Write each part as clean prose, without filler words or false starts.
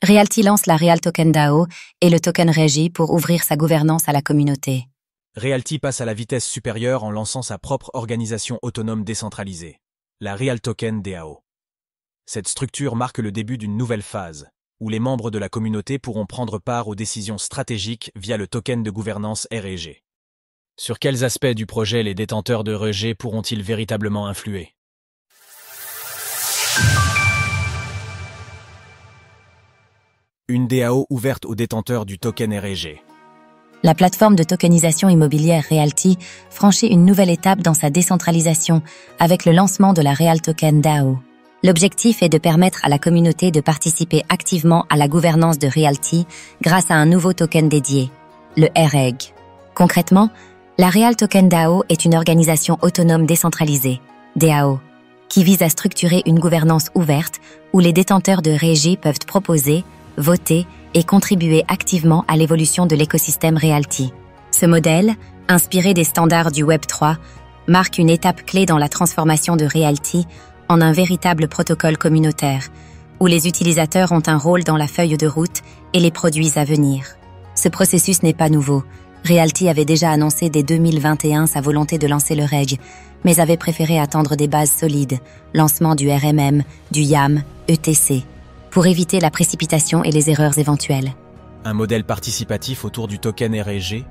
Realty lance la Real Token DAO et le token Régie pour ouvrir sa gouvernance à la communauté. Realty passe à la vitesse supérieure en lançant sa propre organisation autonome décentralisée, la Real Token DAO. Cette structure marque le début d'une nouvelle phase, où les membres de la communauté pourront prendre part aux décisions stratégiques via le token de gouvernance REG. Sur quels aspects du projet les détenteurs de REG pourront-ils véritablement influer? Une DAO ouverte aux détenteurs du token REG. La plateforme de tokenisation immobilière Realty franchit une nouvelle étape dans sa décentralisation avec le lancement de la Real Token DAO. L'objectif est de permettre à la communauté de participer activement à la gouvernance de Realty grâce à un nouveau token dédié, le REG. Concrètement, la Real Token DAO est une organisation autonome décentralisée, DAO, qui vise à structurer une gouvernance ouverte où les détenteurs de Régie peuvent proposer, voter et contribuer activement à l'évolution de l'écosystème Realty. Ce modèle, inspiré des standards du Web3, marque une étape clé dans la transformation de Realty en un véritable protocole communautaire, où les utilisateurs ont un rôle dans la feuille de route et les produits à venir. Ce processus n'est pas nouveau. Realty avait déjà annoncé dès 2021 sa volonté de lancer le REG, mais avait préféré attendre des bases solides, lancement du RMM, du YAM, ETC, pour éviter la précipitation et les erreurs éventuelles. Un modèle participatif autour du token REG.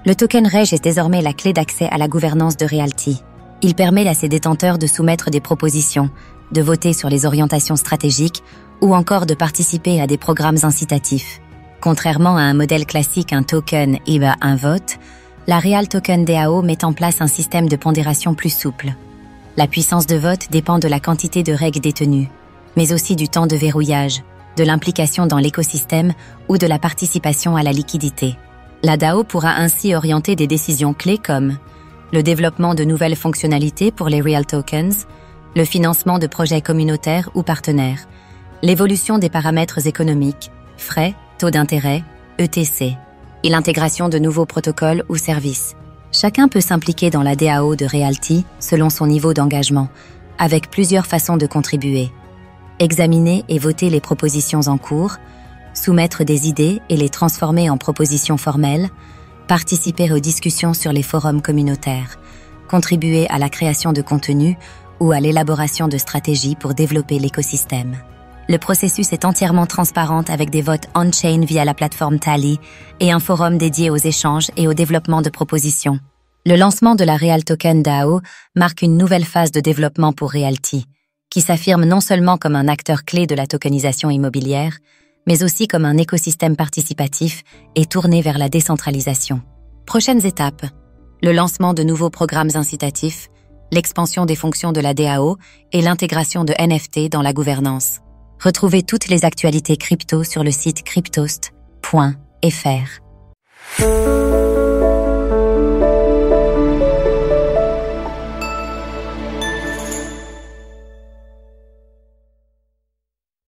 Le token REG est désormais la clé d'accès à la gouvernance de Realty. Il permet à ses détenteurs de soumettre des propositions, de voter sur les orientations stratégiques ou encore de participer à des programmes incitatifs. Contrairement à un modèle classique, un token et un vote, la Real Token DAO met en place un système de pondération plus souple. La puissance de vote dépend de la quantité de REG détenues, mais aussi du temps de verrouillage, de l'implication dans l'écosystème ou de la participation à la liquidité. La DAO pourra ainsi orienter des décisions clés comme le développement de nouvelles fonctionnalités pour les Real Tokens, le financement de projets communautaires ou partenaires, l'évolution des paramètres économiques, frais, taux d'intérêt, ETC, et l'intégration de nouveaux protocoles ou services. Chacun peut s'impliquer dans la DAO de Realty selon son niveau d'engagement, avec plusieurs façons de contribuer. Examiner et voter les propositions en cours, soumettre des idées et les transformer en propositions formelles, participer aux discussions sur les forums communautaires, contribuer à la création de contenu ou à l'élaboration de stratégies pour développer l'écosystème. Le processus est entièrement transparent avec des votes on-chain via la plateforme Tally et un forum dédié aux échanges et au développement de propositions. Le lancement de la Real Token DAO marque une nouvelle phase de développement pour Realty, qui s'affirme non seulement comme un acteur clé de la tokenisation immobilière, mais aussi comme un écosystème participatif et tourné vers la décentralisation. Prochaines étapes: le lancement de nouveaux programmes incitatifs, l'expansion des fonctions de la DAO et l'intégration de NFT dans la gouvernance. Retrouvez toutes les actualités crypto sur le site cryptost.fr.